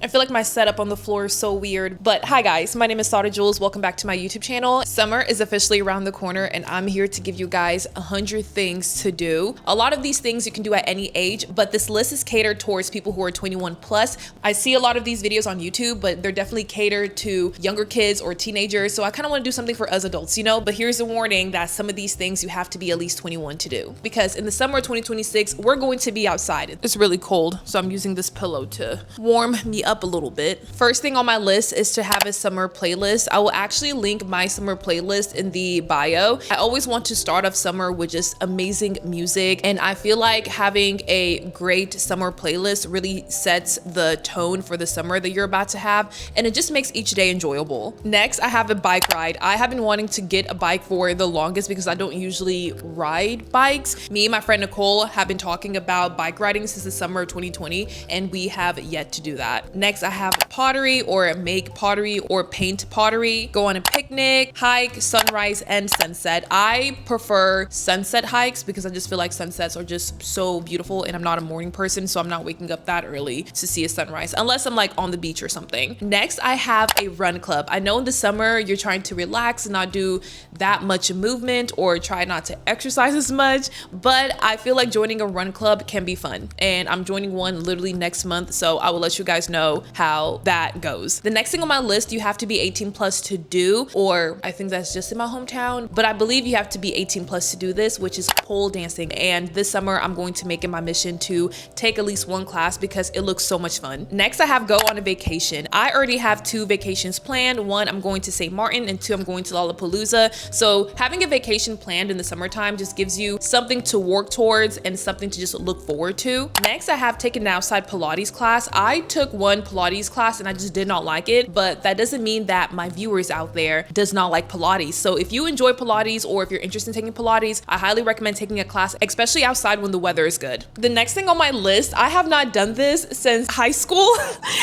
I feel like my setup on the floor is so weird. But hi guys, my name is Sada Jules. Welcome back to my YouTube channel. Summer is officially around the corner and I'm here to give you guys 100 things to do. A lot of these things you can do at any age, but this list is catered towards people who are 21 plus. I see a lot of these videos on YouTube, but they're definitely catered to younger kids or teenagers. So I kind of want to do something for us adults, you know? But here's a warning that some of these things you have to be at least 21 to do. Because in the summer of 2026, we're going to be outside. It's really cold, so I'm using this pillow to warm me up a little bit. First thing on my list is to have a summer playlist. I will actually link my summer playlist in the bio. I always want to start off summer with just amazing music, and I feel like having a great summer playlist really sets the tone for the summer that you're about to have, and it just makes each day enjoyable. Next, I have a bike ride. I have been wanting to get a bike for the longest because I don't usually ride bikes. Me and my friend Nicole have been talking about bike riding since the summer of 2020, and we have yet to do that. Next, I have pottery or make pottery or paint pottery, go on a picnic, hike, sunrise and sunset. I prefer sunset hikes because I just feel like sunsets are just so beautiful, and I'm not a morning person, so I'm not waking up that early to see a sunrise unless I'm like on the beach or something. Next, I have a run club. I know in the summer you're trying to relax and not do that much movement or try not to exercise as much, but I feel like joining a run club can be fun, and I'm joining one literally next month, so I will let you guys know how that goes. The next thing on my list you have to be 18 plus to do, or I think that's just in my hometown, but I believe you have to be 18 plus to do this, which is pole dancing. And this summer I'm going to make it my mission to take at least one class because it looks so much fun. Next, I have go on a vacation. I already have 2 vacations planned. One, I'm going to St. Martin, and 2, I'm going to Lollapalooza. So having a vacation planned in the summertime just gives you something to work towards and something to just look forward to. Next, I have taken an outside Pilates class. I took one Pilates class and I just did not like it, but that doesn't mean that my viewers out there does not like Pilates. So if you enjoy Pilates or if you're interested in taking Pilates, I highly recommend taking a class, especially outside when the weather is good. The next thing on my list, I have not done this since high school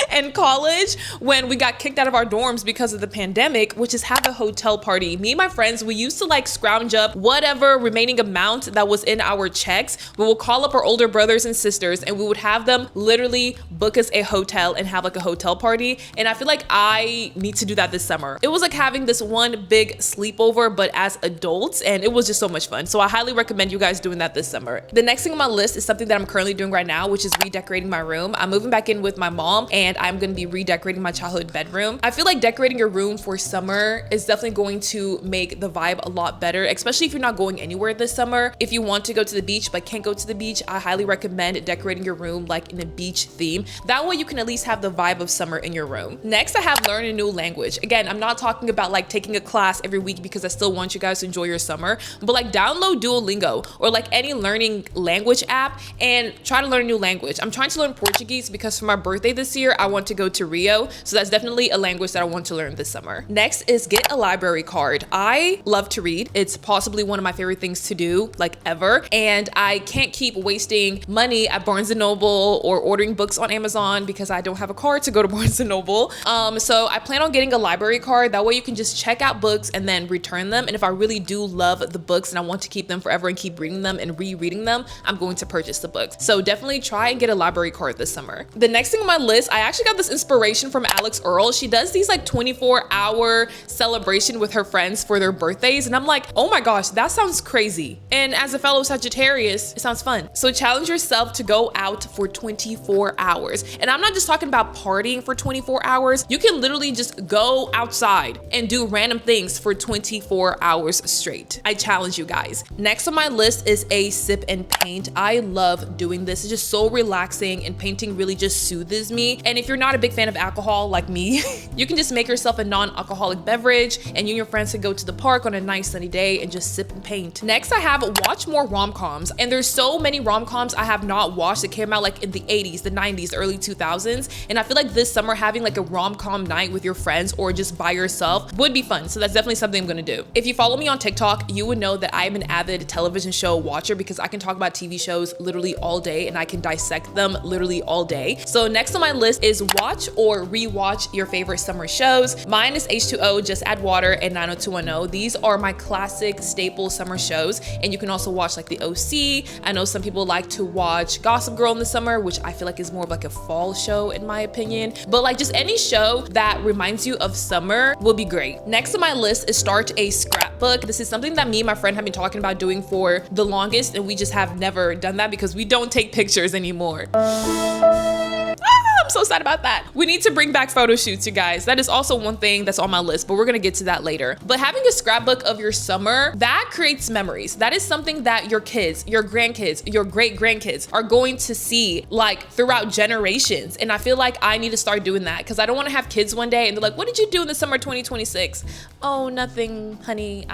and college when we got kicked out of our dorms because of the pandemic, which is have a hotel party. Me and my friends, we used to like scrounge up whatever remaining amount that was in our checks. We will call up our older brothers and sisters and we would have them literally book us a hotel and have like a hotel party. And I feel like I need to do that this summer. It was like having this one big sleepover, but as adults, and it was just so much fun. So I highly recommend you guys doing that this summer. The next thing on my list is something that I'm currently doing right now, which is redecorating my room. I'm moving back in with my mom and I'm gonna be redecorating my childhood bedroom. I feel like decorating your room for summer is definitely going to make the vibe a lot better, especially if you're not going anywhere this summer. If you want to go to the beach but can't go to the beach, I highly recommend decorating your room like in a beach theme. That way you can at least have the vibe of summer in your room. Next, I have learn a new language. Again, I'm not talking about like taking a class every week because I still want you guys to enjoy your summer, but like download Duolingo or like any learning language app and try to learn a new language. I'm trying to learn Portuguese because for my birthday this year, I want to go to Rio. So that's definitely a language that I want to learn this summer. Next is get a library card. I love to read. It's possibly one of my favorite things to do like ever. And I can't keep wasting money at Barnes & Noble or ordering books on Amazon because I don't have a card to go to Barnes & Noble. So I plan on getting a library card. That way you can just check out books and then return them. And if I really do love the books and I want to keep them forever and keep reading them and rereading them, I'm going to purchase the books. So definitely try and get a library card this summer. The next thing on my list, I actually got this inspiration from Alex Earl. She does these like 24-hour celebration with her friends for their birthdays. And I'm like, oh my gosh, that sounds crazy. And as a fellow Sagittarius, it sounds fun. So challenge yourself to go out for 24 hours. And I'm not just talking about partying for 24 hours. You can literally just go outside and do random things for 24 hours straight. I challenge you guys. Next on my list is a sip and paint. I love doing this. It's just so relaxing and painting really just soothes me. And if you're not a big fan of alcohol like me, you can just make yourself a non-alcoholic beverage and you and your friends can go to the park on a nice sunny day and just sip and paint. Next, I have watch more rom-coms. And there's so many rom-coms I have not watched that came out like in the 80s, the 90s, the early 2000s. And I feel like this summer having like a rom-com night with your friends or just by yourself would be fun. So that's definitely something I'm gonna do. If you follow me on TikTok, you would know that I am an avid television show watcher because I can talk about TV shows literally all day and I can dissect them literally all day. So next on my list is watch or rewatch your favorite summer shows. Mine is H2O, Just Add Water, and 90210. These are my classic staple summer shows. And you can also watch like the OC. I know some people like to watch Gossip Girl in the summer, which I feel like is more of like a fall show in my opinion. But like just any show that reminds you of summer will be great. Next on my list is start a scrapbook. This is something that me and my friend have been talking about doing for the longest, and we just have never done that because we don't take pictures anymore. I'm so sad about that. We need to bring back photo shoots, you guys. That is also one thing that's on my list, but we're gonna get to that later. But having a scrapbook of your summer, that creates memories. That is something that your kids, your grandkids, your great grandkids are going to see like throughout generations. And I feel like I need to start doing that because I don't want to have kids one day and they're like, what did you do in the summer 2026? Oh, nothing, honey.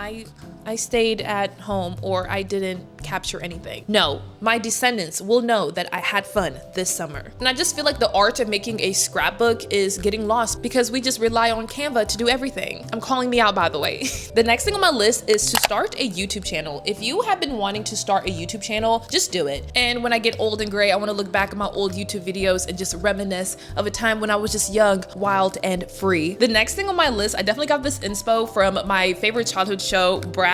I stayed at home, or I didn't capture anything. No, my descendants will know that I had fun this summer. And I just feel like the art of making a scrapbook is getting lost because we just rely on Canva to do everything. I'm calling me out, by the way. The next thing on my list is to start a YouTube channel. If you have been wanting to start a YouTube channel, just do it. And when I get old and gray, I want to look back at my old YouTube videos and just reminisce of a time when I was just young, wild, and free. The next thing on my list, I definitely got this inspo from my favorite childhood show, Bratz.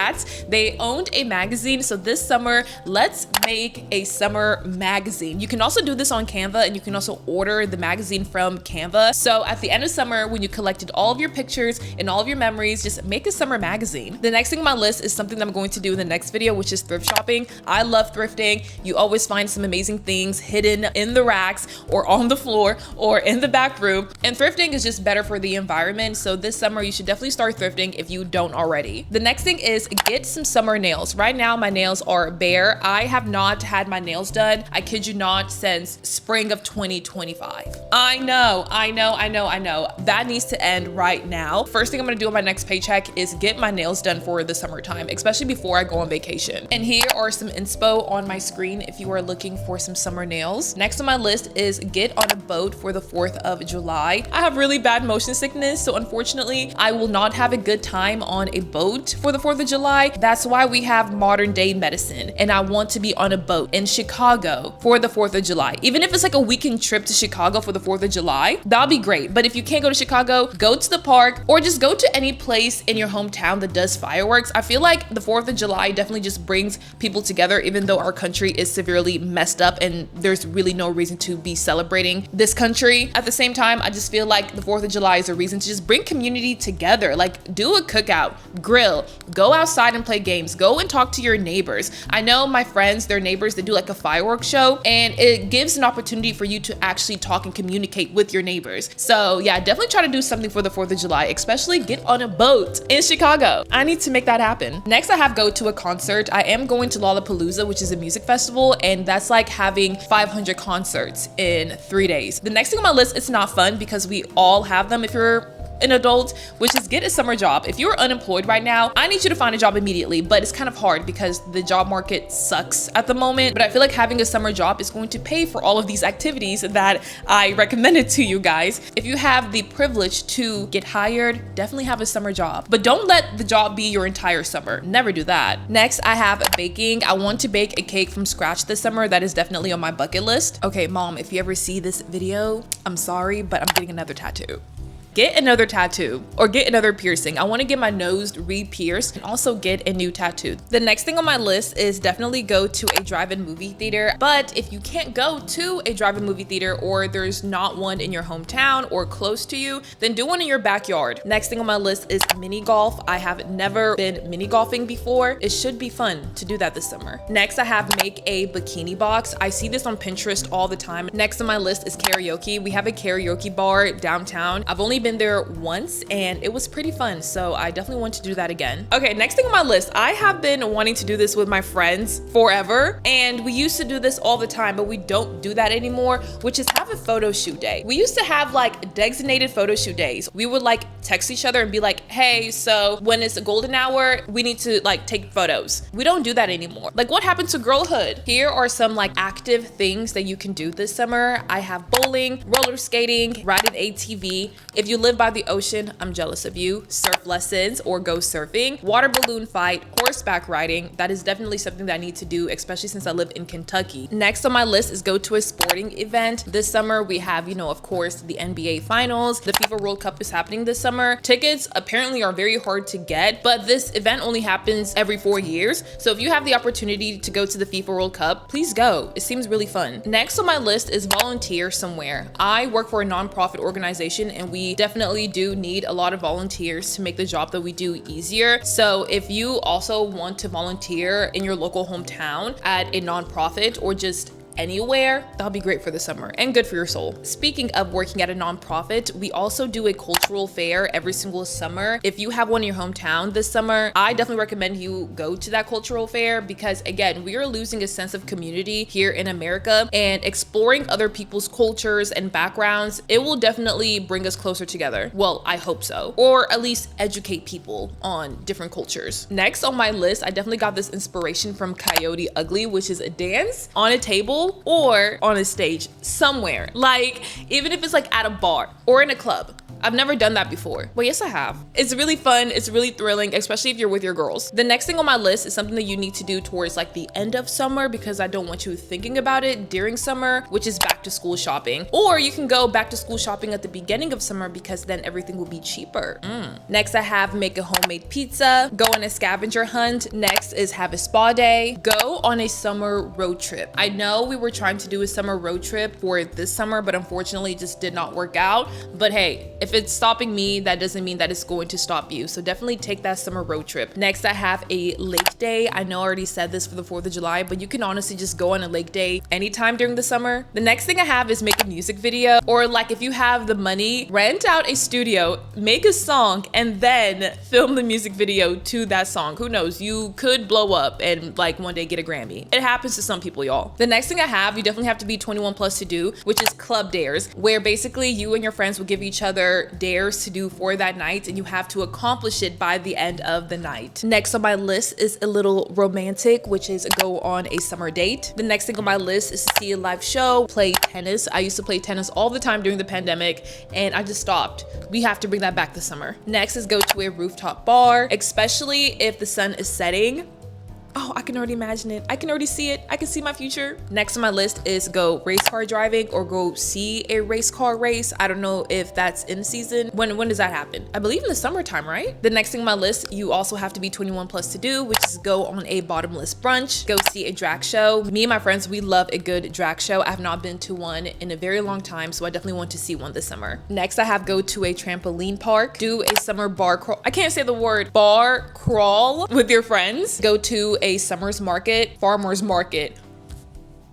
They owned a magazine, so this summer, let's make a summer magazine. You can also do this on Canva, and you can also order the magazine from Canva. So at the end of summer, when you collected all of your pictures and all of your memories, just make a summer magazine. The next thing on my list is something that I'm going to do in the next video, which is thrift shopping. I love thrifting. You always find some amazing things hidden in the racks or on the floor or in the back room. And thrifting is just better for the environment. So this summer, you should definitely start thrifting if you don't already. The next thing is get some summer nails. Right now, my nails are bare. I have not had my nails done, I kid you not, since spring of 2025. I know. That needs to end right now. First thing I'm gonna do on my next paycheck is get my nails done for the summertime, especially before I go on vacation. And here are some inspo on my screen if you are looking for some summer nails. Next on my list is get on a boat for the 4th of July. I have really bad motion sickness, so unfortunately, I will not have a good time on a boat for the 4th of July. That's why we have modern day medicine, and I want to be on a boat in Chicago for the 4th of July. Even if it's like a weekend trip to Chicago for the 4th of July, that'll be great. But if you can't go to Chicago, go to the park or just go to any place in your hometown that does fireworks. I feel like the 4th of July definitely just brings people together, even though our country is severely messed up and there's really no reason to be celebrating this country. At the same time, I just feel like the 4th of July is a reason to just bring community together. Like, do a cookout, grill, go outside and play games, go and talk to your neighbors. I know my friends, their neighbors, they do like a fireworks show, and it gives an opportunity for you to actually talk and communicate with your neighbors. So yeah, definitely try to do something for the 4th of July, especially get on a boat in Chicago. I need to make that happen. Next, I have go to a concert. I am going to Lollapalooza, which is a music festival, and that's like having 500 concerts in 3 days. The next thing on my list, it's not fun because we all have them if you're an adult, which is get a summer job. If you're unemployed right now, I need you to find a job immediately, but it's kind of hard because the job market sucks at the moment. But I feel like having a summer job is going to pay for all of these activities that I recommended to you guys. If you have the privilege to get hired, definitely have a summer job, but don't let the job be your entire summer. Never do that. Next, I have baking. I want to bake a cake from scratch this summer. That is definitely on my bucket list. Okay, mom, if you ever see this video, I'm sorry, but I'm getting another tattoo. Get another tattoo or get another piercing. I want to get my nose re-pierced and also get a new tattoo. The next thing on my list is definitely go to a drive-in movie theater. But if you can't go to a drive-in movie theater or there's not one in your hometown or close to you, then do one in your backyard. Next thing on my list is mini golf. I have never been mini golfing before. It should be fun to do that this summer. Next, I have make a bikini box. I see this on Pinterest all the time. Next on my list is karaoke. We have a karaoke bar downtown. I've only been there once and it was pretty fun, so I definitely want to do that again. Okay, next thing on my list, I have been wanting to do this with my friends forever, and we used to do this all the time, but we don't do that anymore, which is have a photo shoot day. We used to have like designated photo shoot days. We would like text each other and be like, hey, so when it's a golden hour, we need to like take photos. We don't do that anymore. Like, what happened to girlhood? Here are some like active things that you can do this summer. I have bowling, roller skating, riding ATV. If you live by the ocean, I'm jealous of you. Surf lessons or go surfing, water balloon fight, horseback riding. That is definitely something that I need to do, especially since I live in Kentucky. Next on my list is go to a sporting event. This summer we have, of course, the NBA finals. The FIFA World Cup is happening this summer. summer. Tickets apparently are very hard to get, but this event only happens every 4 years. So if you have the opportunity to go to the FIFA World Cup, please go. It seems really fun. Next on my list is volunteer somewhere. I work for a nonprofit organization and we definitely do need a lot of volunteers to make the job that we do easier. So if you also want to volunteer in your local hometown at a nonprofit or just anywhere, that'll be great for the summer and good for your soul. Speaking of working at a nonprofit, we also do a cultural fair every single summer. If you have one in your hometown this summer, I definitely recommend you go to that cultural fair because again, we are losing a sense of community here in America, and exploring other people's cultures and backgrounds, it will definitely bring us closer together. Well, I hope so, or at least educate people on different cultures. Next on my list, I definitely got this inspiration from Coyote Ugly, which is a dance on a table or on a stage somewhere. Like, even if it's like at a bar or in a club. I've never done that before. Well, yes, I have. It's really fun. It's really thrilling, especially if you're with your girls. The next thing on my list is something that you need to do towards like the end of summer because I don't want you thinking about it during summer, which is back to school shopping. Or you can go back to school shopping at the beginning of summer because then everything will be cheaper. Next, I have make a homemade pizza, go on a scavenger hunt. Next is have a spa day, go on a summer road trip. I know we were trying to do a summer road trip for this summer, but unfortunately it just did not work out. But hey, if it's stopping me, that doesn't mean that it's going to stop you. So definitely take that summer road trip. Next, I have a lake day. I know I already said this for the 4th of July, but you can honestly just go on a lake day anytime during the summer. The next thing I have is make a music video, or like if you have the money, rent out a studio, make a song, and then film the music video to that song. Who knows? You could blow up and like one day get a Grammy. It happens to some people, y'all. The next thing I have, you definitely have to be 21 plus to do, which is club dares, where basically you and your friends will give each other dares to do for that night and you have to accomplish it by the end of the night. Next on my list is a little romantic, which is go on a summer date. The next thing on my list is to see a live show, play tennis. I used to play tennis all the time during the pandemic and I just stopped. We have to bring that back this summer. Next is go to a rooftop bar, especially if the sun is setting. Oh, I can already imagine it. I can already see it. I can see my future. Next on my list is go race car driving or go see a race car race. I don't know if that's in season. When does that happen? I believe in the summertime, right? The next thing on my list, you also have to be 21 plus to do, which is go on a bottomless brunch, go see a drag show. Me and my friends, we love a good drag show. I have not been to one in a very long time, so I definitely want to see one this summer. Next, I have go to a trampoline park, do a summer bar crawl. I can't say the word bar crawl with your friends. Go to a farmer's market.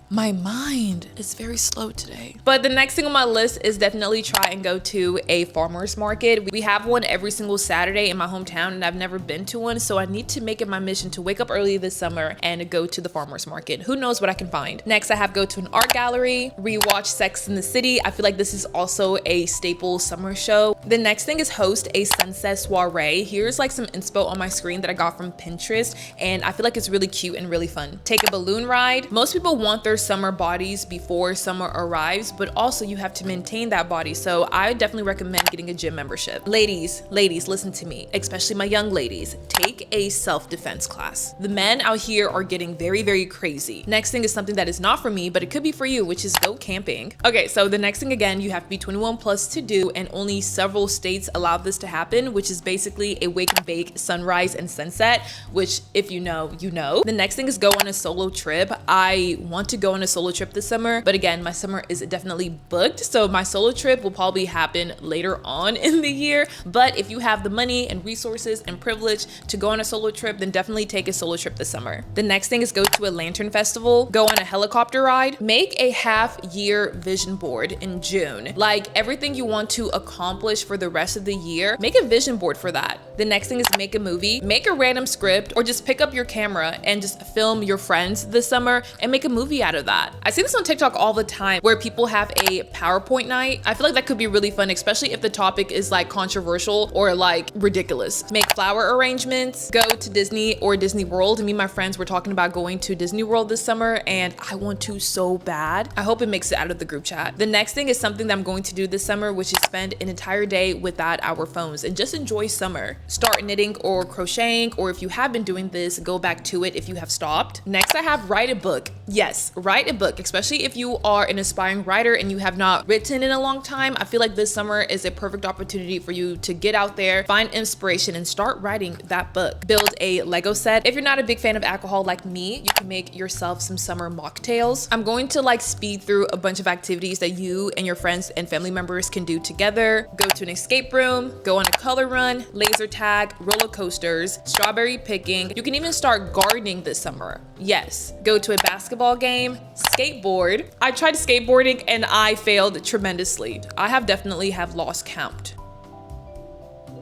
My mind is very slow today. But the next thing on my list is definitely try and go to a farmer's market. We have one every single Saturday in my hometown and I've never been to one. So I need to make it my mission to wake up early this summer and go to the farmer's market. Who knows what I can find. Next, I have go to an art gallery, rewatch Sex and the City. I feel like this is also a staple summer show. The next thing is host a sunset soiree. Here's like some inspo on my screen that I got from Pinterest and I feel like it's really cute and really fun. Take a balloon ride. Most people want their summer bodies before summer arrives, but also you have to maintain that body. So I definitely recommend getting a gym membership. Ladies, listen to me, especially my young ladies, take a self-defense class. The men out here are getting very, very crazy. Next thing is something that is not for me, but it could be for you, which is go camping. Okay, so the next thing again, you have to be 21 plus to do, and only several states allow this to happen, which is basically a wake and bake sunrise and sunset, which if you know, you know. The next thing is go on a solo trip. I want to go on a solo trip this summer, but again, my summer is definitely booked, so my solo trip will probably happen later on in the year. But if you have the money and resources and privilege to go on a solo trip, then definitely take a solo trip this summer. The next thing is go to a lantern festival, go on a helicopter ride, make a half-year vision board in June. Like everything you want to accomplish for the rest of the year, make a vision board for that. The next thing is make a movie, make a random script, or just pick up your camera and just film your friends this summer and make a movie out of that. I see this on TikTok all the time where people have a PowerPoint night. I feel like that could be really fun, especially if the topic is like controversial or like ridiculous. Make flower arrangements, go to Disney or Disney World. Me and my friends were talking about going to Disney World this summer and I want to so bad. I hope it makes it out of the group chat. The next thing is something that I'm going to do this summer, which is spend an entire day without our phones and just enjoy summer. Start knitting or crocheting, or if you have been doing this, go back to it if you have stopped. Next, I have write a book. Yes, write a book, especially if you are an aspiring writer and you have not written in a long time. I feel like this summer is a perfect opportunity for you to get out there, find inspiration, and start writing that book. Build a Lego set. If you're not a big fan of alcohol like me, you can make yourself some summer mocktails. I'm going to like speed through a bunch of activities that you and your friends and family members can do together. Go to an escape room, go on a color run, laser tag, roller coasters, strawberry picking. You can even start gardening this summer. Yes, go to a basketball game, skateboard. I tried skateboarding and I failed tremendously. I definitely have lost count.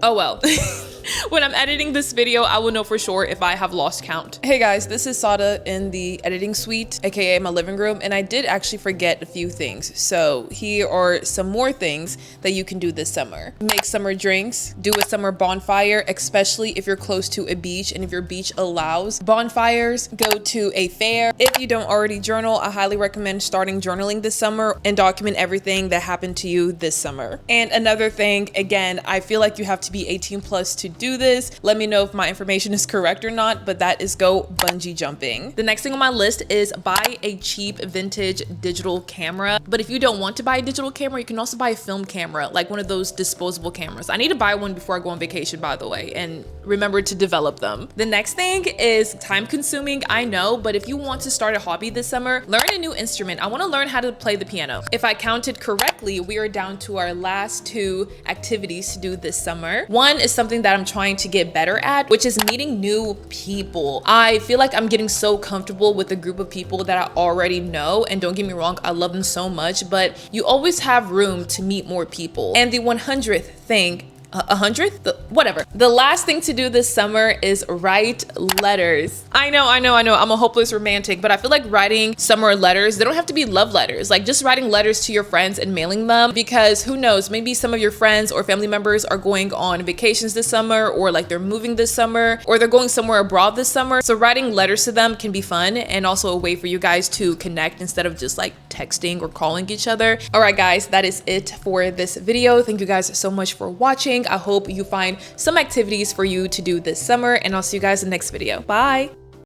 Oh well. When I'm editing this video, I will know for sure if I have lost count. Hey guys, this is Sada in the editing suite, aka my living room, and I did actually forget a few things. So here are some more things that you can do this summer. Make summer drinks, do a summer bonfire, especially if you're close to a beach and if your beach allows bonfires. Go to a fair. If you don't already journal, I highly recommend starting journaling this summer and document everything that happened to you this summer. And another thing, again, I feel like you have to be 18 plus to do this. Let me know if my information is correct or not, but that is go bungee jumping. The next thing on my list is buy a cheap vintage digital camera. But if you don't want to buy a digital camera, you can also buy a film camera, like one of those disposable cameras. I need to buy one before I go on vacation, by the way, and remember to develop them. The next thing is time consuming, I know, but if you want to start a hobby this summer, learn a new instrument. I want to learn how to play the piano. If I counted correctly, we are down to our last 2 activities to do this summer. One is something that I'm trying to get better at, which is meeting new people. I feel like I'm getting so comfortable with a group of people that I already know, and don't get me wrong, I love them so much, but you always have room to meet more people. And the 100th thing, 100th? Whatever. The last thing to do this summer is write letters. I know, I'm a hopeless romantic, but I feel like writing summer letters, they don't have to be love letters. Like just writing letters to your friends and mailing them, because who knows, maybe some of your friends or family members are going on vacations this summer, or like they're moving this summer, or they're going somewhere abroad this summer. So writing letters to them can be fun and also a way for you guys to connect instead of just like texting or calling each other. All right, guys, that is it for this video. Thank you guys so much for watching. I hope you find some activities for you to do this summer, and I'll see you guys in the next video. Bye.